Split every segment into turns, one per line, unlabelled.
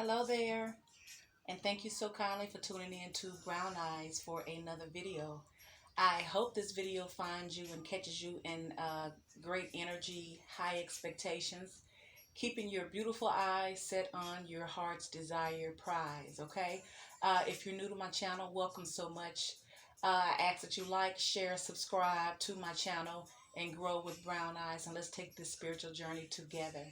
Hello there, and thank you so kindly for tuning in to Brown Eyes for another video. I hope this video finds you and catches you in great energy, high expectations, keeping your beautiful eyes set on your heart's desired prize, okay? If you're new to my channel, welcome so much. I ask that you like, share, subscribe to my channel, and grow with Brown Eyes, and let's take this spiritual journey together.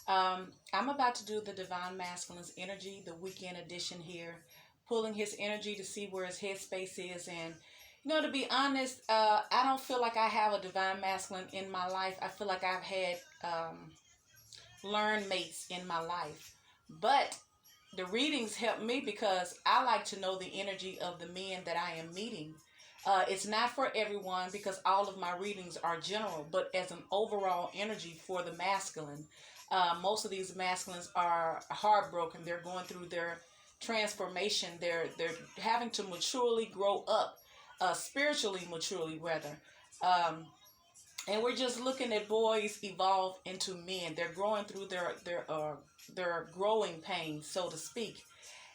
I'm about to do the Divine Masculine's energy, the weekend edition here, pulling his energy to see where his headspace is. And, to be honest, I don't feel like I have a Divine Masculine in my life. I feel like I've had learned mates in my life. But the readings help me because I like to know the energy of the men that I am meeting. It's not for everyone because all of my readings are general, but as an overall energy for the masculine. Most of these masculines are heartbroken. They're going through their transformation. They're having to maturely grow up, spiritually maturely rather. And we're just looking at boys evolve into men. They're growing through their growing pains, so to speak.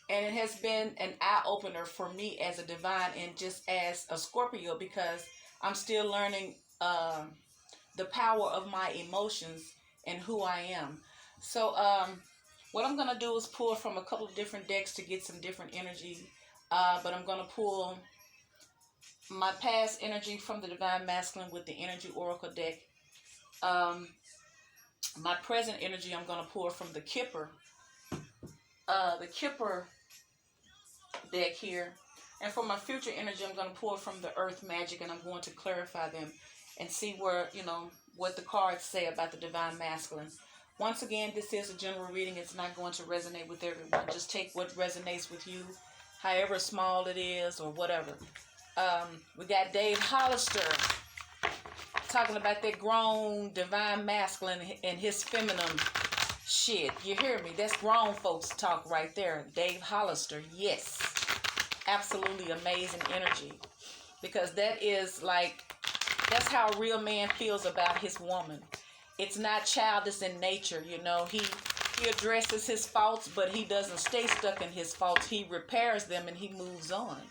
And it has been an eye opener for me as a divine and just as a Scorpio because I'm still learning the power of my emotions and who I am. So what I'm going to do is pull from a couple of different decks to get some different energy. But I'm going to pull my past energy from the Divine Masculine with the Energy Oracle deck. My present energy I'm going to pull from the Kipper. The Kipper deck here. And for my future energy, I'm going to pull from the Earth Magic, and I'm going to clarify them and see where, what the cards say about the Divine Masculine. Once again, this is a general reading. It's not going to resonate with everyone. Just take what resonates with you, however small it is or whatever. We got Dave Hollister talking about that grown Divine Masculine and his feminine shit. You hear me? That's grown folks talk right there. Dave Hollister, yes. Absolutely amazing energy. Because that's how a real man feels about his woman. It's not childish in nature, He addresses his faults, but he doesn't stay stuck in his faults. He repairs them and he moves on.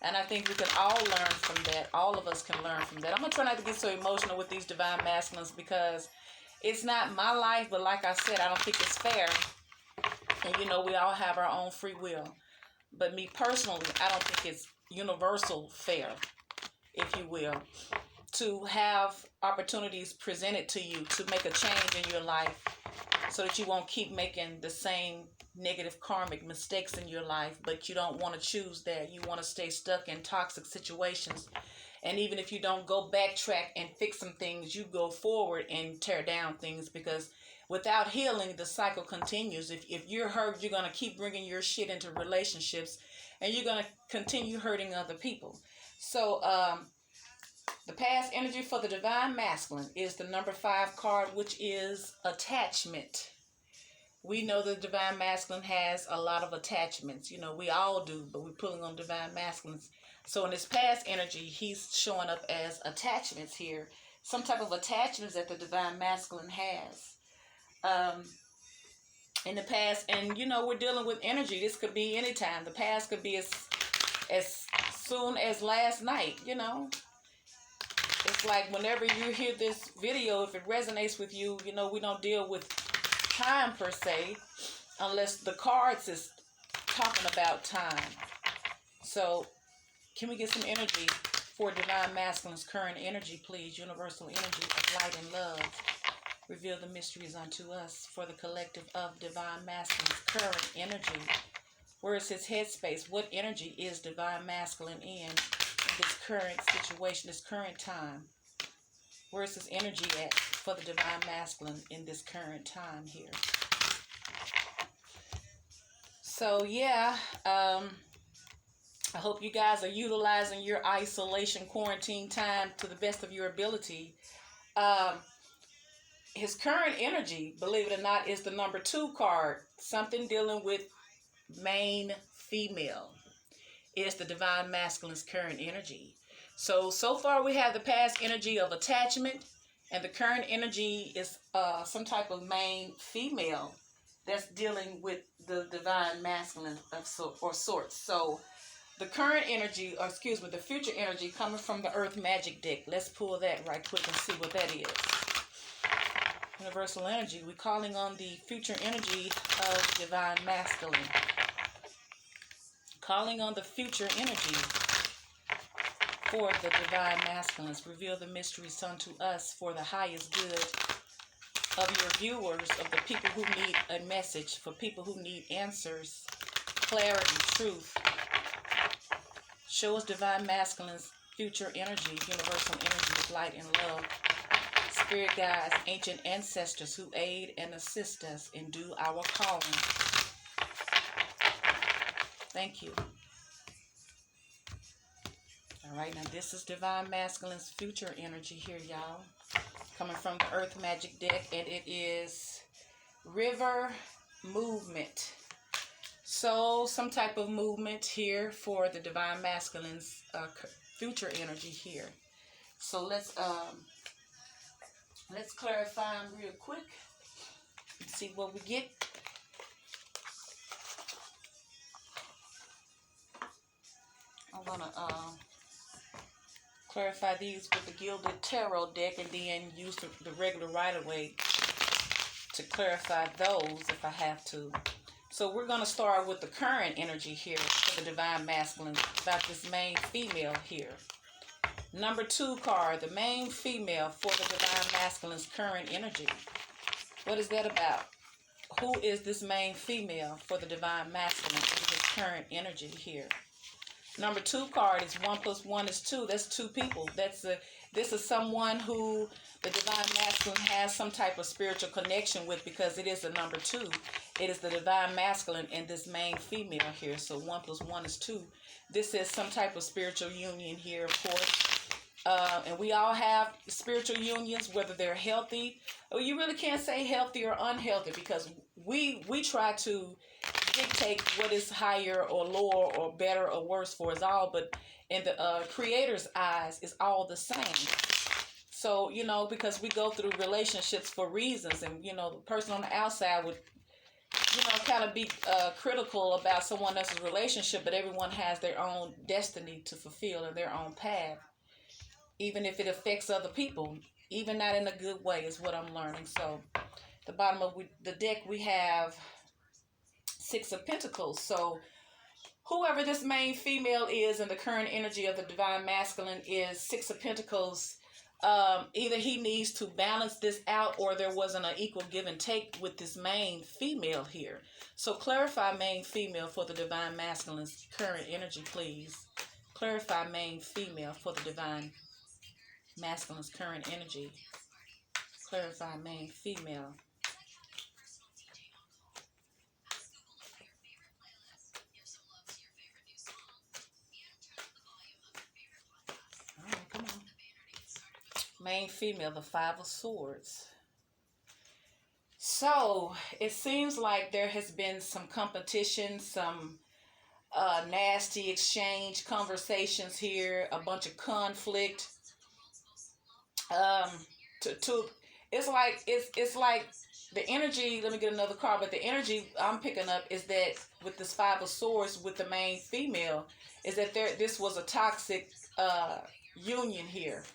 And I think we can all learn from that. All of us can learn from that. I'm going to try not to get so emotional with these Divine Masculines because it's not my life, but like I said, I don't think it's fair. And, we all have our own free will. But me personally, I don't think it's universal fair, if you will, to have opportunities presented to you to make a change in your life so that you won't keep making the same negative karmic mistakes in your life, but you don't want to choose that. You want to stay stuck in toxic situations. And even if you don't go backtrack and fix some things, you go forward and tear down things because without healing, the cycle continues. If you're hurt, you're going to keep bringing your shit into relationships and you're going to continue hurting other people. So, the past energy for the Divine Masculine is the number 5 card, which is attachment. We know the Divine Masculine has a lot of attachments. We all do, but we're pulling on Divine Masculines. So in this past energy, he's showing up as attachments here. Some type of attachments that the Divine Masculine has. In the past, and we're dealing with energy. This could be any time. The past could be as soon as last night, It's like whenever you hear this video, if it resonates with you, we don't deal with time per se, unless the cards is talking about time. So, can we get some energy for Divine Masculine's current energy, please? Universal energy of light and love. Reveal the mysteries unto us for the collective of Divine Masculine's current energy. Where is his headspace? What energy is Divine Masculine in this current situation, this current time? Where is his energy at for the Divine Masculine in this current time here? So, yeah, I hope you guys are utilizing your isolation quarantine time to the best of your ability. His current energy, believe it or not, is the number 2 card. Something dealing with main female is the Divine Masculine's current energy. So far we have the past energy of attachment, and the current energy is some type of main female that's dealing with the divine masculine of sorts. So the current energy, or excuse me, the future energy coming from the Earth Magic deck. Let's pull that right quick and see what that is. Universal energy. We're calling on the future energy of divine masculine. Calling on the future energy for the divine masculines. Reveal the mysteries unto us for the highest good of your viewers, of the people who need a message, for people who need answers, clarity, truth. Show us divine masculine's future energy, universal energy of light and love. Spirit guides, ancient ancestors who aid and assist us and do our calling. Thank you. All right, now this is divine masculine's future energy here, y'all. Coming from the Earth Magic deck, and it is river movement. So some type of movement here for the divine masculine's future energy here. So let's clarify them real quick and see what we get. I'm gonna clarify these with the Gilded Tarot deck, and then use the regular Rider-Waite to clarify those if I have to. So we're going to start with the current energy here for the divine masculine, about this main female here. Number 2 card, the main female for the divine masculine's current energy. What is that about? Who is this main female for the divine masculine in his current energy here? Number 2 card is 1 + 1 is 2. That's 2 people. This is someone who the divine masculine has some type of spiritual connection with, because it is the number 2. It is the divine masculine and this main female here. So 1 + 1 is 2. This is some type of spiritual union here, of course. And we all have spiritual unions, whether they're healthy. Or you really can't say healthy or unhealthy, because we try to dictate what is higher or lower or better or worse for us all, but in the creator's eyes, it's all the same. So, you know, because we go through relationships for reasons, and, you know, the person on the outside would, you know, kind of be critical about someone else's relationship, but everyone has their own destiny to fulfill and their own path, even if it affects other people, even not in a good way, is what I'm learning. So the bottom of the deck, we have 6 of Pentacles. So whoever this main female is in the current energy of the divine masculine is 6 of Pentacles. Either he needs to balance this out, or there wasn't an equal give and take with this main female here. So clarify main female for the divine masculine's current energy, please. Clarify main female for the divine masculine's current energy. Clarify main female. Main female, the 5 of Swords. So it seems like there has been some competition, some nasty exchange conversations here, a bunch of conflict. It's like the energy. Let me get another card. But the energy I'm picking up is that with this 5 of Swords with the main female, is that this was a toxic union here.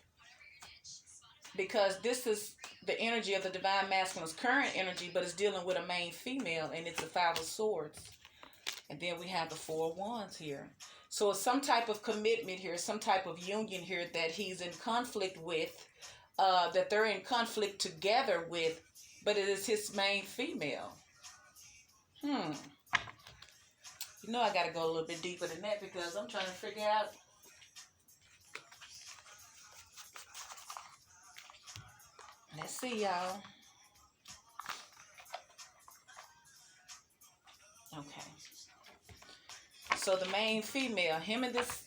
Because this is the energy of the divine masculine's current energy, but it's dealing with a main female, and it's a 5 of Swords. And then we have the 4 of Wands here. So it's some type of commitment here, some type of union here that he's in conflict with, that they're in conflict together with, but it is his main female. You know, I got to go a little bit deeper than that, because I'm trying to figure out. Let's see, y'all. Okay. So the main female, him and this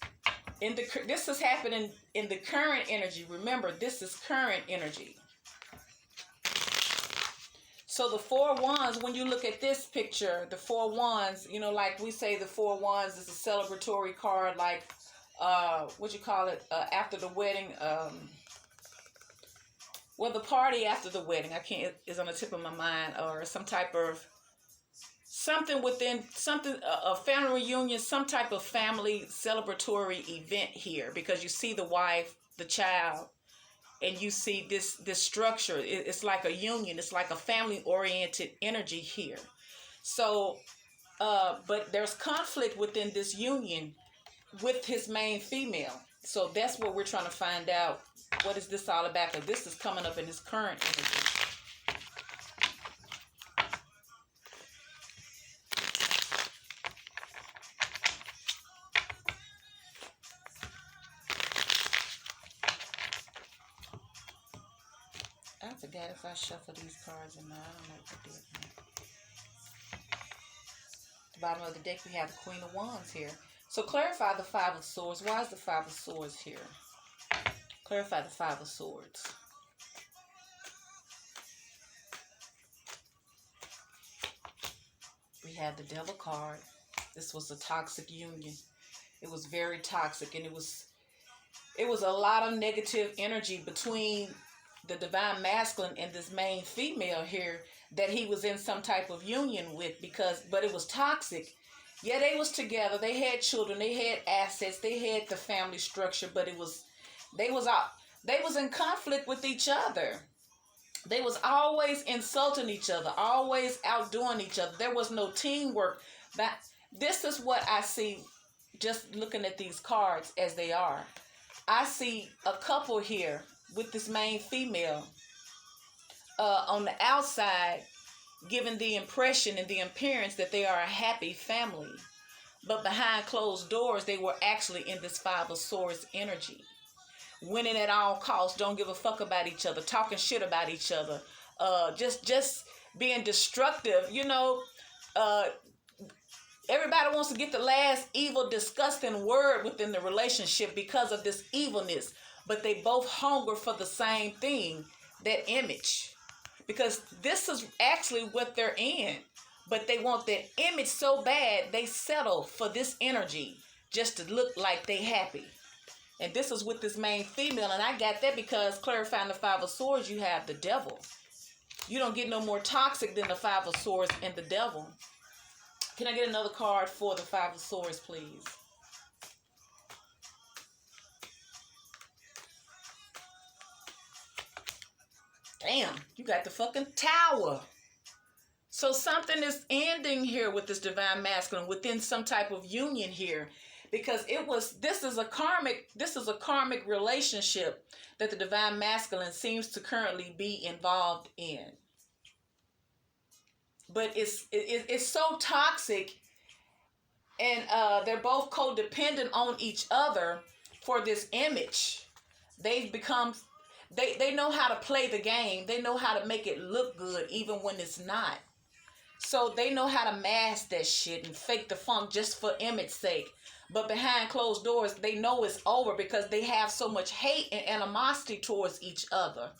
is happening in the current energy. Remember, this is current energy. So the 4 of Wands, when you look at this picture, the 4 of Wands, you know, like we say, the 4 of Wands is a celebratory card, like what you call it, after the wedding. Well, the party after the wedding, is on the tip of my mind, or some type of something within something, a family reunion, some type of family celebratory event here, because you see the wife, the child, and you see this structure. It's like a union. It's like a family oriented energy here. So, but there's conflict within this union with his main female. So that's what we're trying to find out. What is this all about? Because this is coming up in his current energy. I forgot if I shuffle these cards or not. I don't know if I did. At the bottom of the deck, we have the Queen of Wands here. So clarify the Five of Swords. Why is the Five of Swords here? Clarify the Five of Swords. We have the Devil card. This was a toxic union. It was very toxic, and it was a lot of negative energy between the divine masculine and this main female here that he was in some type of union with, but it was toxic. Yeah, they was together. They had children. They had assets. They had the family structure, but they was in conflict with each other. They was always insulting each other, always outdoing each other. There was no teamwork. But this is what I see just looking at these cards as they are. I see a couple here with this main female on the outside, giving the impression and the appearance that they are a happy family. But behind closed doors, they were actually in this Five of Swords energy. Winning at all costs, don't give a fuck about each other, talking shit about each other, just being destructive. Everybody wants to get the last evil, disgusting word within the relationship because of this evilness. But they both hunger for the same thing, that image. Because this is actually what they're in. But they want that image so bad, they settle for this energy just to look like they happy. And this is with this main female. And I got that because clarifying the Five of Swords, you have the Devil. You don't get no more toxic than the Five of Swords and the Devil. Can I get another card for the Five of Swords, please? Damn, you got the fucking Tower. So something is ending here with this divine masculine within some type of union here, because this is a karmic relationship that the divine masculine seems to currently be involved in. But it's so toxic, and they're both codependent on each other for this image. They've become. They know how to play the game. They know how to make it look good even when it's not. So they know how to mask that shit and fake the funk just for image's sake. But behind closed doors, they know it's over because they have so much hate and animosity towards each other.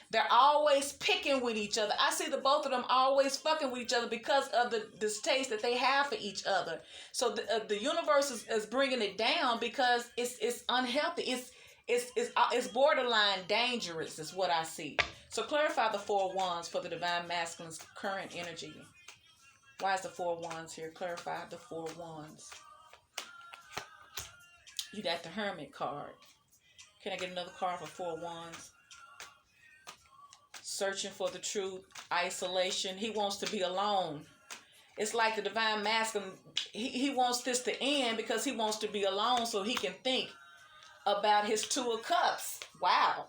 They're always picking with each other. I see the both of them always fucking with each other because of the distaste that they have for each other. So the universe is bringing it down because it's unhealthy. It's borderline dangerous is what I see. So clarify the Four of Wands for the divine masculine's current energy. Why is the Four of Wands here? Clarify the Four of Wands. You got the Hermit card. Can I get another card for Four of Wands? Searching for the truth, isolation. He wants to be alone. It's like the divine masculine, he wants this to end because he wants to be alone so he can think about his Two of Cups. Wow.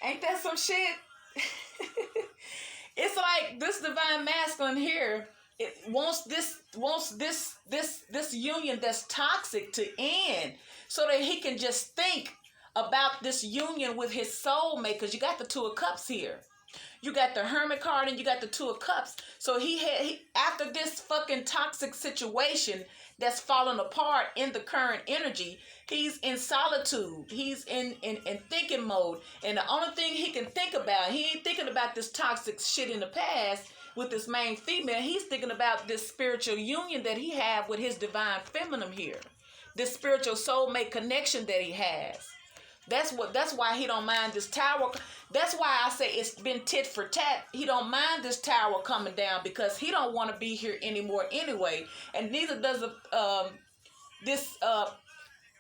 Ain't that some shit? It's like this divine masculine here, it wants this union that's toxic to end so that he can just think about this union with his soulmate, because you got the Two of Cups here. You got the Hermit card and you got the Two of Cups. So he after this fucking toxic situation that's falling apart in the current energy, he's in solitude. He's in thinking mode. And the only thing he can think about, he ain't thinking about this toxic shit in the past with this main female. He's thinking about this spiritual union that he have with his divine feminine here. This spiritual soulmate connection that he has. That's why he don't mind this tower. That's why I say it's been tit for tat. He don't mind this tower coming down because he don't want to be here anymore anyway. And neither does this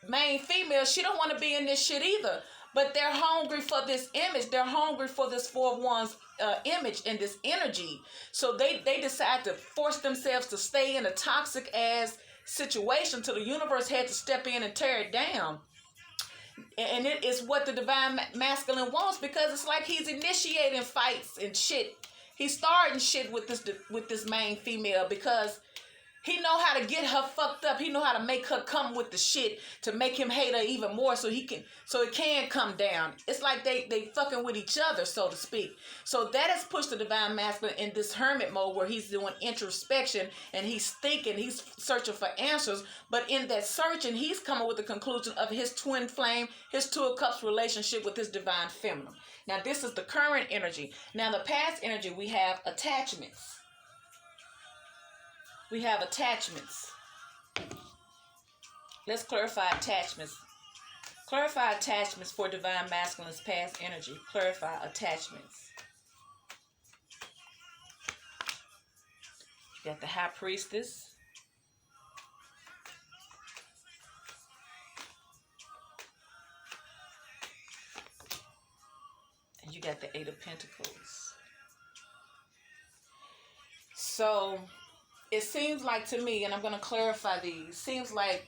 main female. She don't want to be in this shit either. But they're hungry for this image. They're hungry for this Four of Wands image and this energy. So they decide to force themselves to stay in a toxic ass situation till the universe had to step in and tear it down. And it is what the divine masculine wants, because it's like he's initiating fights and shit. He's starting shit with this main female because he know how to get her fucked up. He know how to make her come with the shit to make him hate her even more, so it can come down. It's like they fucking with each other, so to speak. So that has pushed the divine masculine in this hermit mode where he's doing introspection and he's thinking, he's searching for answers. But in that searching, he's coming with the conclusion of his twin flame, his Two of Cups relationship with his divine feminine. Now this is the current energy. Now the past energy, we have attachments. We have attachments. Let's clarify attachments. Clarify attachments for divine masculine's past energy. Clarify attachments. You got the high priestess. And you got the Eight of Pentacles. So it seems like to me, and I'm going to clarify these, seems like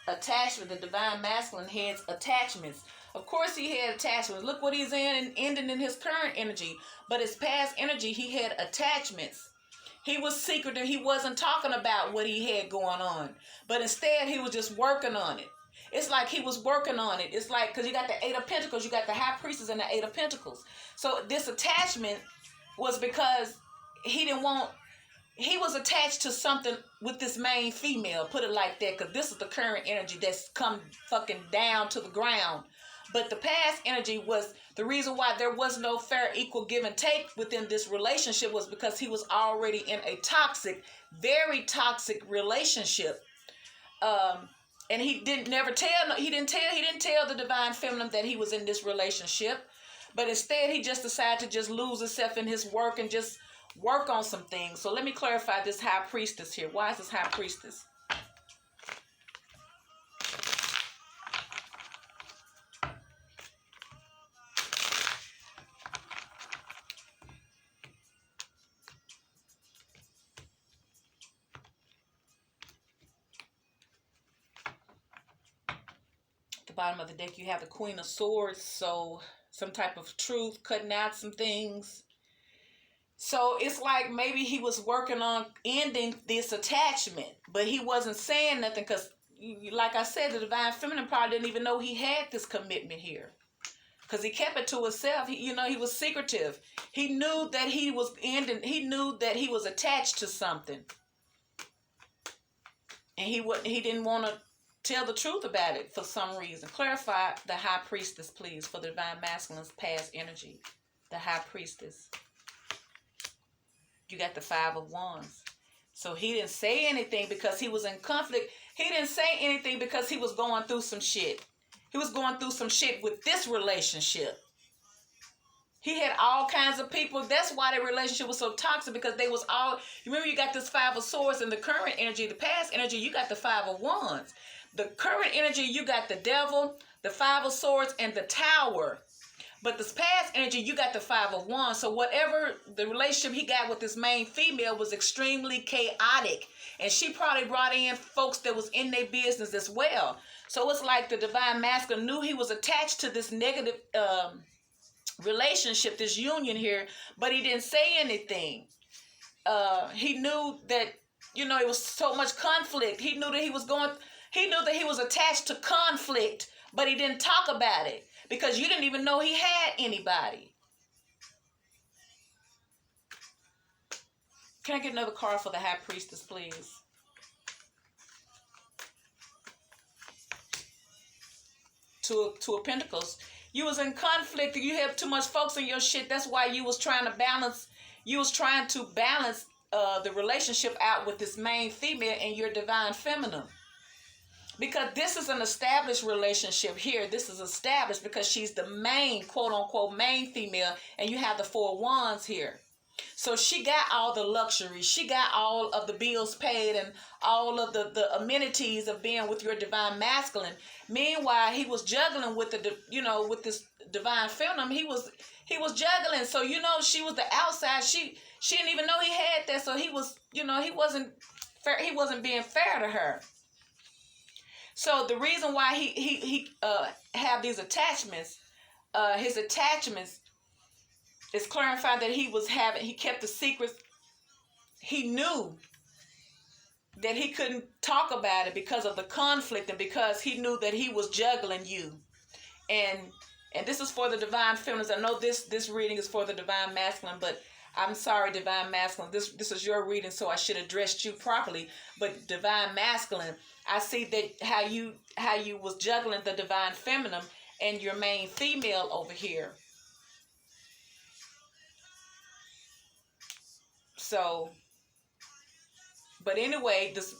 attachment, the divine masculine has attachments. Of course he had attachments. Look what he's in and ending in his current energy. But his past energy, he had attachments. He was secretive. He wasn't talking about what he had going on. But instead, he was just working on it. It's like he was working on it. It's like, because you got the Eight of Pentacles, you got the High Priestess and the Eight of Pentacles. So this attachment was because he was attached to something with this main female, put it like that, because this is the current energy that's come fucking down to the ground. But the past energy was the reason why there was no fair, equal give and take within this relationship was because he was already in a toxic, very toxic relationship. And he didn't tell the divine feminine that he was in this relationship, but instead he just decided to just lose himself in his work and just work on some things. So let me clarify this High Priestess here. Why is this High Priestess? At the bottom of the deck, you have the Queen of Swords. So some type of truth, cutting out some things. So it's like maybe he was working on ending this attachment, but he wasn't saying nothing because, like I said, the divine feminine probably didn't even know he had this commitment here because he kept it to himself. He was secretive. He knew that he was ending. He knew that he was attached to something, and he didn't want to tell the truth about it for some reason. Clarify the High Priestess, please, for the divine masculine's past energy. The High Priestess. You got the Five of Wands. So he didn't say anything because he was in conflict. He didn't say anything because he was going through some shit. He was going through some shit with this relationship. He had all kinds of people. That's why the relationship was so toxic, because they was all... You remember you got this Five of Swords in the current energy. The past energy, you got the Five of Wands. The current energy, you got the Devil, the Five of Swords, and the Tower. But this past energy, you got the Five of Wands. So whatever the relationship he got with this main female was extremely chaotic. And she probably brought in folks that was in their business as well. So it's like the divine masculine knew he was attached to this negative relationship, this union here, but he didn't say anything. He knew that, it was so much conflict. He knew that he was attached to conflict, but he didn't talk about it. Because you didn't even know he had anybody. Can I get another card for the High Priestess, please? Two of Pentacles. You was in conflict. You had too much folks in your shit. That's why you was trying to balance. You was trying to balance the relationship out with this main female and your divine feminine. Because this is an established relationship here. This is established because she's the main, quote unquote, main female, and you have the 4 wands here. So she got all the luxury. She got all of the bills paid and all of the amenities of being with your divine masculine. Meanwhile, he was juggling with with this divine feminine. He was juggling. So she was the outside. She didn't even know he had that. So he was he wasn't fair. He wasn't being fair to her. So the reason why he have these attachments, his attachments, is clarifying that he kept the secrets. He knew that he couldn't talk about it because of the conflict and because he knew that he was juggling you. And this is for the divine feminines. I know this reading is for the divine masculine, but I'm sorry, divine masculine. This is your reading, so I should address you properly. But divine masculine, I see that how you was juggling the divine feminine and your main female over here. So, but anyway, this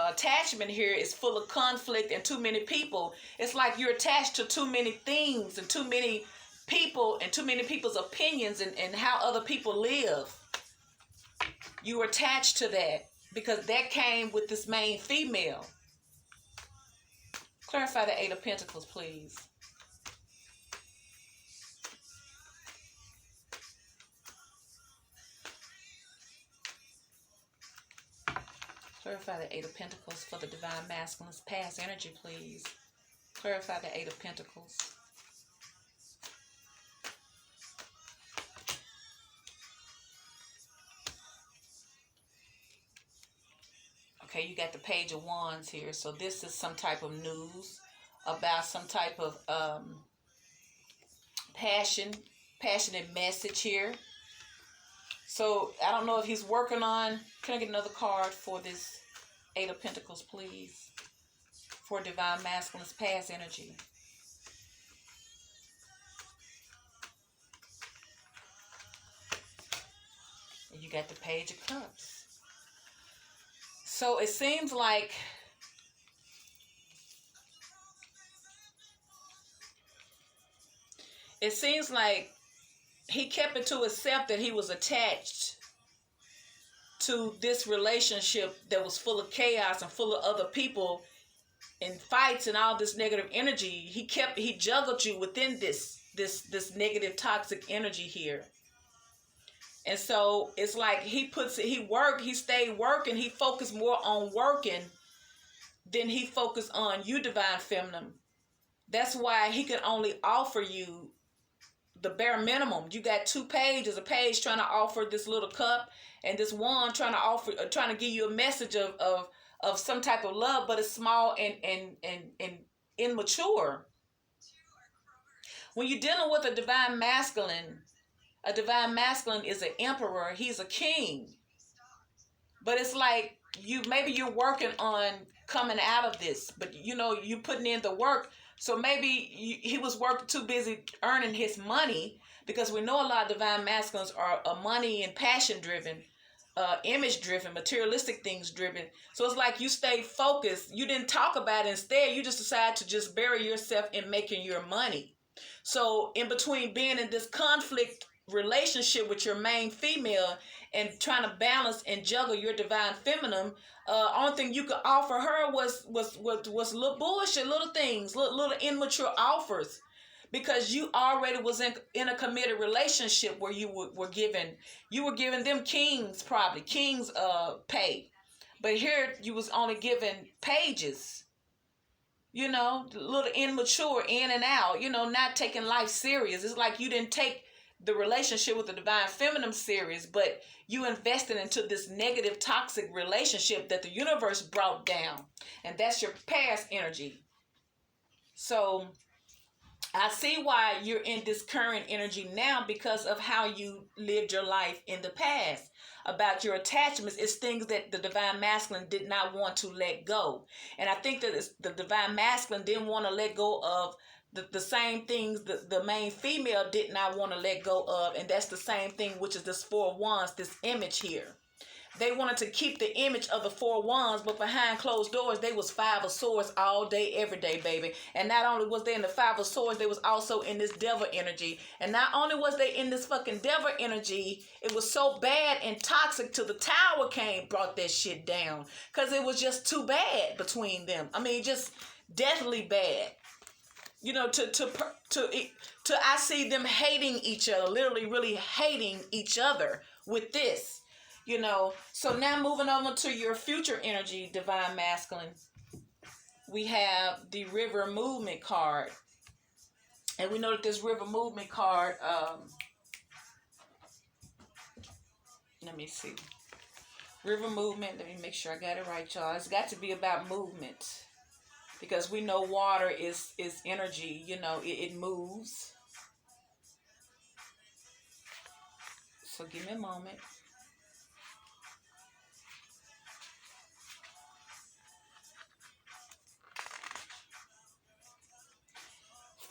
attachment here is full of conflict and too many people. It's like you're attached to too many things and too many people and too many people's opinions and how other people live. You were attached to that because that came with this main female. Clarify the 8 of Pentacles, please. Clarify the 8 of Pentacles for the divine masculine's past energy, please. Clarify the 8 of Pentacles. Okay, you got the Page of Wands here. So this is some type of news about some type of passionate message here. So I don't know if he's working on. Can I get another card for this 8 of Pentacles, please? For divine masculine's past energy. And you got the Page of Cups. So it seems like he kept it to himself that he was attached to this relationship that was full of chaos and full of other people and fights and all this negative energy. He juggled you within this negative toxic energy here. And so it's like he stayed working, he focused more on working than he focused on you, divine feminine. That's why he could only offer you the bare minimum. You got 2 pages, a page trying to offer this little cup and this wand trying to give you a message of some type of love, but it's small and immature. When you're dealing with a divine masculine is an emperor. He's a king. But it's like maybe you're working on coming out of this, but you putting in the work. So maybe he was too busy earning his money, because we know a lot of divine masculines are money and passion driven, image driven, materialistic things driven. So it's like you stayed focused. You didn't talk about it. Instead, you just decided to just bury yourself in making your money. So in between being in this conflict relationship with your main female and trying to balance and juggle your divine feminine, only thing you could offer her was little bullshit, little things, little immature offers, because you already was in a committed relationship where you were giving them kings pay, but here you was only given pages, little immature in and out, not taking life serious. It's like you didn't take the relationship with the divine feminine serious, but you invested into this negative toxic relationship that the universe brought down, and that's your past energy. So I see why you're in this current energy now, because of how you lived your life in the past. About your attachments, it's things that the divine masculine did not want to let go. And I think that the divine masculine didn't want to let go of the same things the main female did not want to let go of. And that's the same thing, which is this 4 of Wands, this image here. They wanted to keep the image of the 4 wands, but behind closed doors, they was 5 of swords all day, every day, baby. And not only was they in the 5 of swords, they was also in this devil energy. And not only was they in this fucking devil energy, it was so bad and toxic till the tower came, brought that shit down. Because it was just too bad between them. I mean, just deathly bad. You know, I see them hating each other, literally really hating each other with this. You know, so now moving over to your future energy, divine masculine, we have the river movement card. And we know that this river movement card, let me see. River movement, let me make sure I got it right, y'all. It's got to be about movement. Because we know water is energy, you know, it moves. So give me a moment.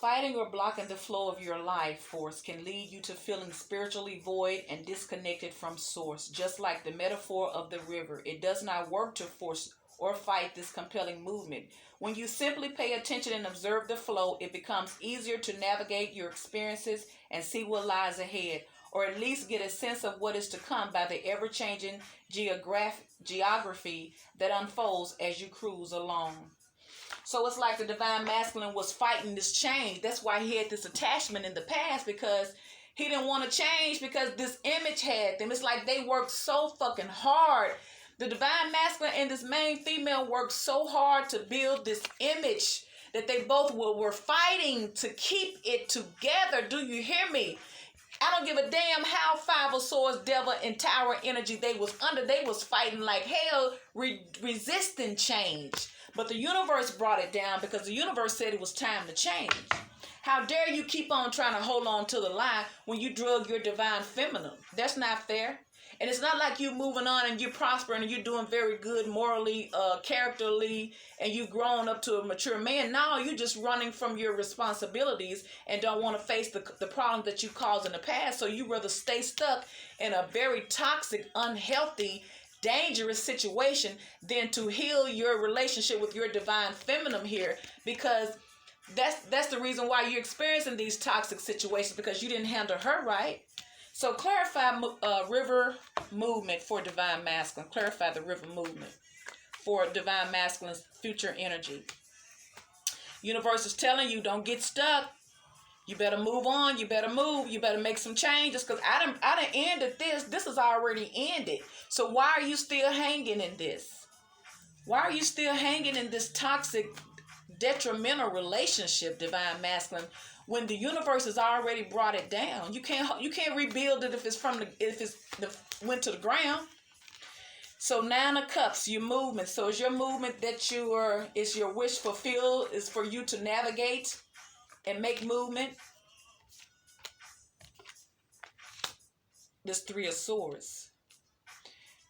Fighting or blocking the flow of your life force can lead you to feeling spiritually void and disconnected from source. Just like the metaphor of the river, it does not work to force or fight this compelling movement. When you simply pay attention and observe the flow, it becomes easier to navigate your experiences and see what lies ahead, or at least get a sense of what is to come by the ever-changing geography that unfolds as you cruise along. So it's like the divine masculine was fighting this change. That's why he had this attachment in the past, because he didn't want to change because this image had them. It's like they worked so fucking hard. The divine masculine and this main female worked so hard to build this image that they both were fighting to keep it together. Do you hear me? I don't give a damn how 5 of swords, devil, and tower energy they was under. They was fighting like hell, resisting change. But the universe brought it down because the universe said it was time to change. How dare you keep on trying to hold on to the lie when you drug your divine feminine? That's not fair. And it's not like you moving on and you're prospering and you're doing very good morally, characterly, and you've grown up to a mature man. Now you're just running from your responsibilities and don't want to face the problems that you caused in the past. So you rather stay stuck in a very toxic, unhealthy, dangerous situation than to heal your relationship with your divine feminine here, because that's the reason why you're experiencing these toxic situations, because you didn't handle her right. So clarify river movement for divine masculine. Clarify the river movement for divine masculine's future energy. Universe is telling you, don't get stuck. You better move on. You better move. You better make some changes, because I done ended this. This is already ended. So why are you still hanging in this? Why are you still hanging in this toxic, detrimental relationship, divine masculine, when the universe has already brought it down? You can't rebuild it if it's went to the ground. So 9 of Cups, your movement. So is your movement that is your wish fulfilled, is for you to navigate and make movement. This 3 of Swords.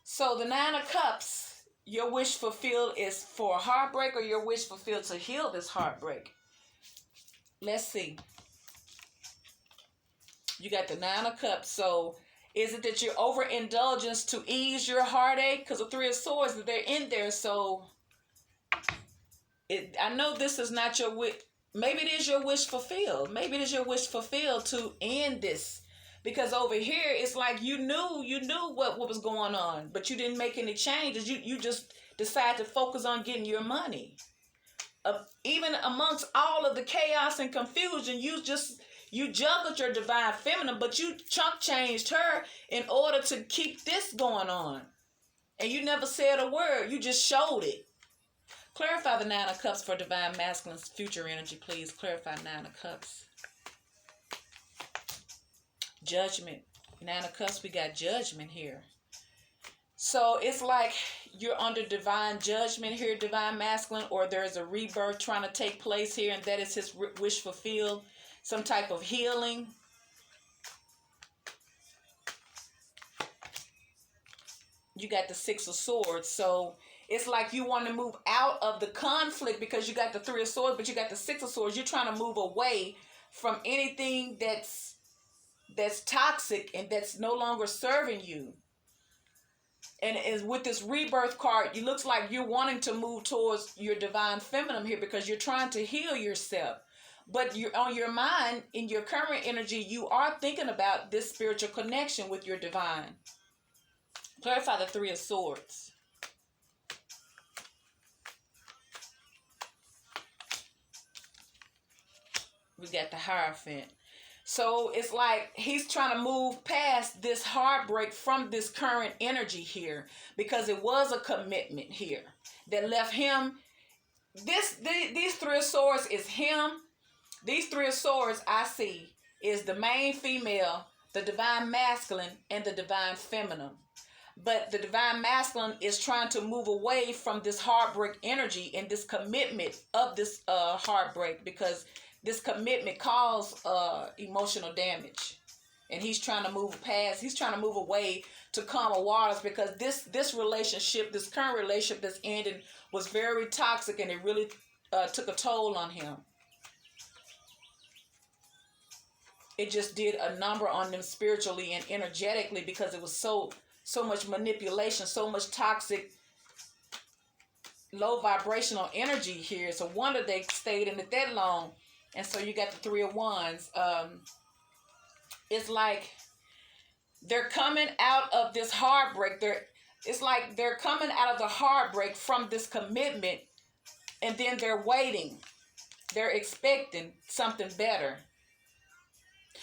So the 9 of Cups, your wish fulfilled is for a heartbreak, or your wish fulfilled to heal this heartbreak? Let's see. You got the 9 of Cups. So is it that you're overindulgence to ease your heartache? Because the 3 of Swords, they're in there. So I know this is not your wish. Maybe it is your wish fulfilled. Maybe it is your wish fulfilled to end this. Because over here, it's like you knew what was going on, but you didn't make any changes. You just decided to focus on getting your money. Even amongst all of the chaos and confusion, you juggled your divine feminine, but you chunk changed her in order to keep this going on. And you never said a word. You just showed it. Clarify the 9 of Cups for divine masculine's future energy, please. Clarify 9 of Cups. Judgment. 9 of Cups, we got judgment here. So it's like you're under divine judgment here, divine masculine, or there's a rebirth trying to take place here, and that is his wish fulfilled. Some type of healing. You got the 6 of Swords. So it's like you want to move out of the conflict because you got the 3 of Swords, but you got the 6 of Swords. You're trying to move away from anything that's toxic and that's no longer serving you. And is with this rebirth card, it looks like you're wanting to move towards your divine feminine here because you're trying to heal yourself. But you're on your mind, in your current energy, you are thinking about this spiritual connection with your divine. Clarify the Three of Swords. We got the Hierophant. So it's like he's trying to move past this heartbreak from this current energy here, because it was a commitment here that left him. These Three of Swords is him. These Three of Swords I see is the main female, the divine masculine, and the divine feminine. But the divine masculine is trying to move away from this heartbreak energy and this commitment of this heartbreak, because this commitment caused emotional damage. And he's trying to move past, he's trying to move away to calmer waters, because this relationship, this current relationship that's ending was very toxic, and it really took a toll on him. It just did a number on them spiritually and energetically, because it was so much manipulation, so much toxic, low vibrational energy here. It's a wonder they stayed in it that long. And so you got the Three of Wands. It's like they're coming out of this heartbreak. It's like they're coming out of the heartbreak from this commitment, and then they're waiting. They're expecting something better.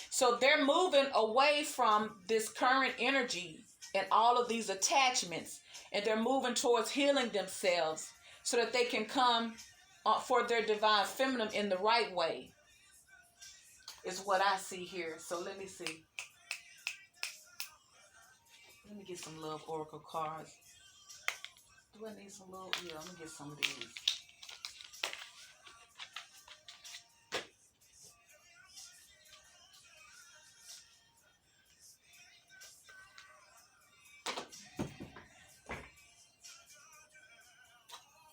So they're moving away from this current energy and all of these attachments, and they're moving towards healing themselves so that they can come for their divine feminine in the right way, is what I see here. So let me see. Let me get some love oracle cards. Do I need some love? Yeah, I'm going to get some of these.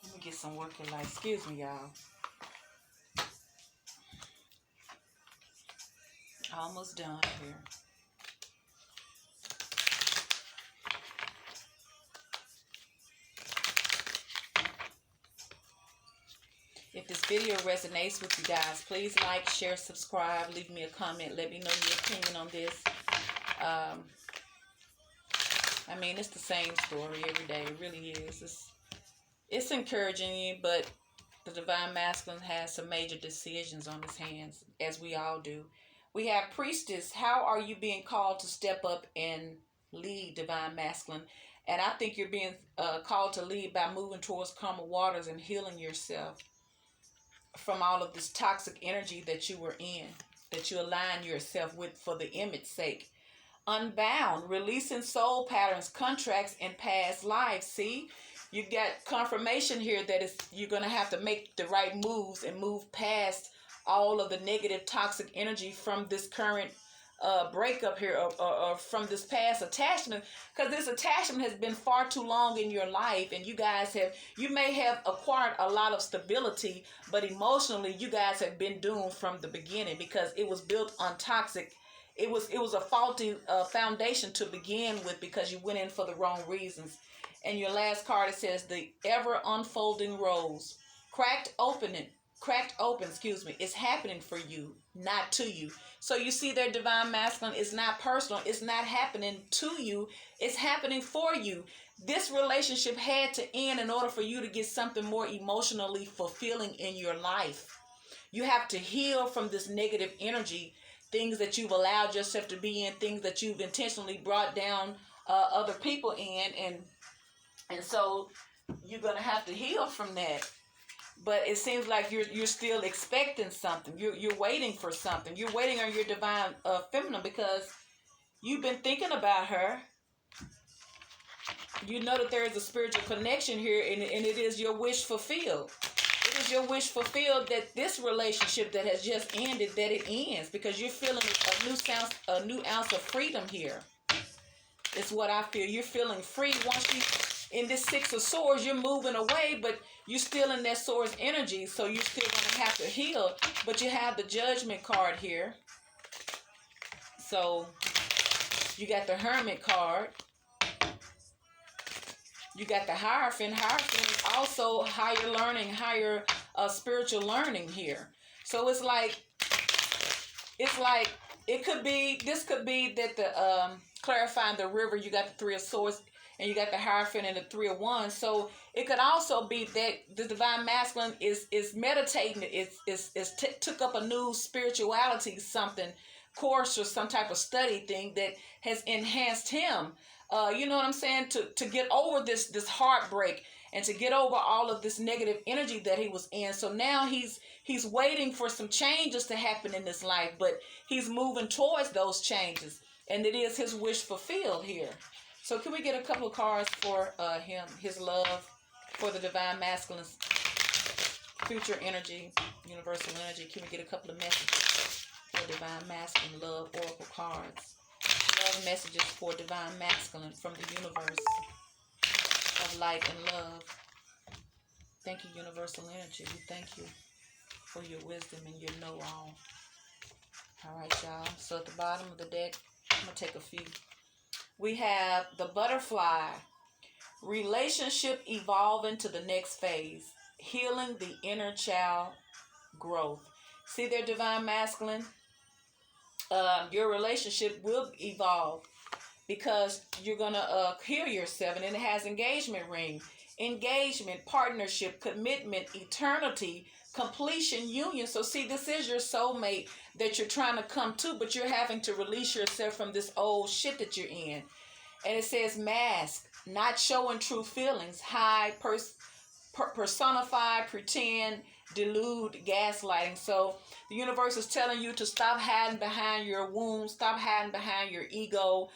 Let me get some working light. Excuse me, y'all. Almost done here. If this video resonates with you guys, please like, share, subscribe, leave me a comment, let me know your opinion on this. I mean, it's the same story every day. It really is. It's encouraging you, but the divine masculine has some major decisions on his hands, as we all do. We have Priestess. How are you being called to step up and lead, divine masculine? And I think you're being called to lead by moving towards calmer waters and healing yourself from all of this toxic energy that you were in, that you align yourself with for the image's sake. Unbound, releasing soul patterns, contracts, and past lives. See, you got confirmation here that you're going to have to make the right moves and move past all of the negative toxic energy from this current breakup here, or from this past attachment, because this attachment has been far too long in your life, and you may have acquired a lot of stability, but emotionally you guys have been doomed from the beginning, because it was built on toxic. It was a faulty foundation to begin with, because you went in for the wrong reasons. And your last card, it says the ever unfolding rose, cracked open, is happening for you, not to you. So you see, their divine masculine is not personal. It's not happening to you. It's happening for you. This relationship had to end in order for you to get something more emotionally fulfilling in your life. You have to heal from this negative energy, things that you've allowed yourself to be in, things that you've intentionally brought down other people in, and so you're going to have to heal from that. But it seems like you're still expecting something. You're waiting for something. You're waiting on your divine feminine, because you've been thinking about her. You know that there is a spiritual connection here, and it is your wish fulfilled. It is your wish fulfilled that this relationship that has just ended, that it ends, because you're feeling a new ounce of freedom here. It's what I feel. You're feeling free. Once you in this Six of Swords, you're moving away, but you're still in that Swords energy, so you're still going to have to heal. But you have the Judgment card here. So you got the Hermit card. you got the Hierophant. Hierophant is also higher learning, higher spiritual learning here. So it's like it could be, this could be that the clarifying the river, you got the Three of Swords, and you got the Hierophant and the Three of Wands. So it could also be that the Divine Masculine is meditating, took up a new spirituality, something, course or some type of study thing that has enhanced him. You know what I'm saying? To get over this heartbreak and to get over all of this negative energy that he was in. So now he's waiting for some changes to happen in his life, but he's moving towards those changes, and it is his wish fulfilled here. So can we get a couple of cards for him, his love for the Divine Masculine's future energy, universal energy? Can we get a couple of messages for Divine Masculine love oracle cards? Love messages for Divine Masculine from the universe of light and love. Thank you, universal energy. We thank you for your wisdom and your know-all. All right, y'all. So at the bottom of the deck, I'm going to take a few. We have the butterfly. Relationship evolving to the next phase. Healing the inner child growth. See there, Divine Masculine? Your relationship will evolve because you're going to heal yourself. And then it has engagement ring. Engagement, partnership, commitment, eternity, completion, union. So see, this is your soulmate that you're trying to come to, but you're having to release yourself from this old shit that you're in. And it says mask, not showing true feelings, hide, personify, pretend, delude, gaslighting. So the universe is telling you to stop hiding behind your wounds, stop hiding behind your ego.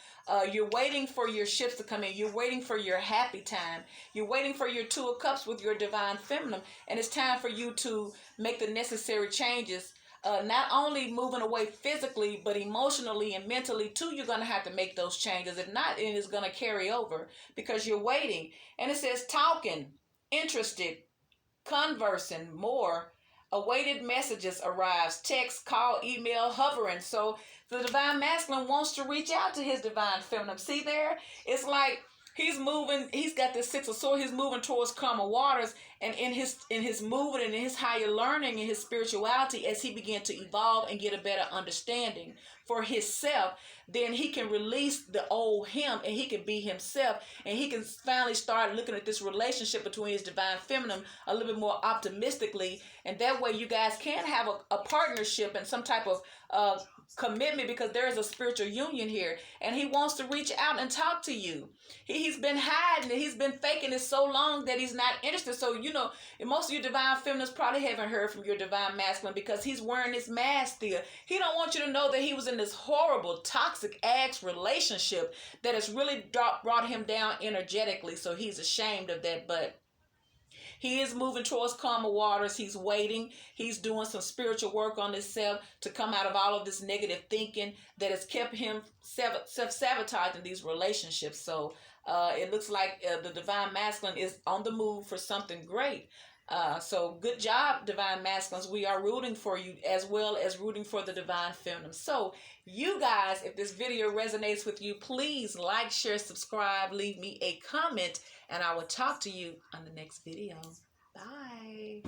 You're waiting for your ships to come in. You're waiting for your happy time. You're waiting for your Two of Cups with your Divine Feminine. And it's time for you to make the necessary changes. Not only moving away physically, but emotionally and mentally too. You're going to have to make those changes. If not, it is going to carry over because you're waiting. And it says talking, interested, conversing, more. Awaited messages arrives, text, call, email, hovering. So the Divine Masculine wants to reach out to his Divine Feminine. See there? It's like he's moving. He's got this Six of Swords. He's moving towards calmer waters, and in his movement and in his higher learning and his spirituality, as he began to evolve and get a better understanding for himself, then he can release the old him and he can be himself, and he can finally start looking at this relationship between his Divine Feminine a little bit more optimistically, and that way you guys can have a partnership and some type of commitment, because there is a spiritual union here, and he wants to reach out and talk to you. He's been hiding it. He's been faking it so long that he's not interested. So, you know, most of your Divine Feminines probably haven't heard from your Divine Masculine because he's wearing this mask still. He don't want you to know that he was in this horrible, toxic ass relationship that has really brought him down energetically. So he's ashamed of that, but he is moving towards calmer waters. He's waiting. He's doing some spiritual work on himself to come out of all of this negative thinking that has kept him self-sabotaging these relationships. So it looks like the Divine Masculine is on the move for something great. So good job, Divine Masculines. We are rooting for you as well as rooting for the Divine Feminine. So you guys, if this video resonates with you, please like, share, subscribe, leave me a comment, and I will talk to you on the next video. Bye.